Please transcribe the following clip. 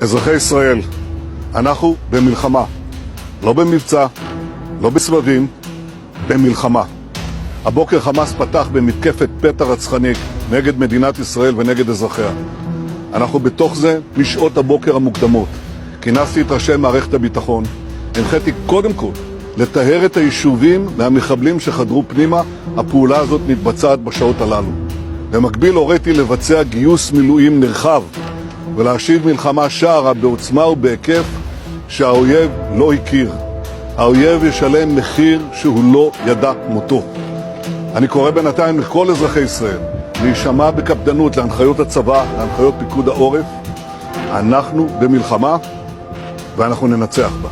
אזרחי ישראל, אנחנו במלחמה. לא במבצע, לא בסבבים, במלחמה. הבוקר חמאס פתח במתקפת פתע רצחנית נגד מדינת ישראל ונגד אזרחיה. אנחנו בתוך זה משעות הבוקר המוקדמות. כינסתי את ראשי מערכת הביטחון, הנחיתי קודם כל לטהר את היישובים מהמחבלים שחדרו פנימה. הפעולה הזאת מתבצעת בשעות הללו. במקביל הוריתי לבצע גיוס מילואים נרחב ולהשיב מלחמה שערה בעוצמה ובהיקף שהאויב לא הכיר. האויב ישלם מחיר שהוא לא ידע מותו. אני קורא בינתיים לכל אזרחי ישראל להישמע בקפדנות להנחיות הצבא, להנחיות פיקוד העורף. אנחנו במלחמה ואנחנו ננצח בה.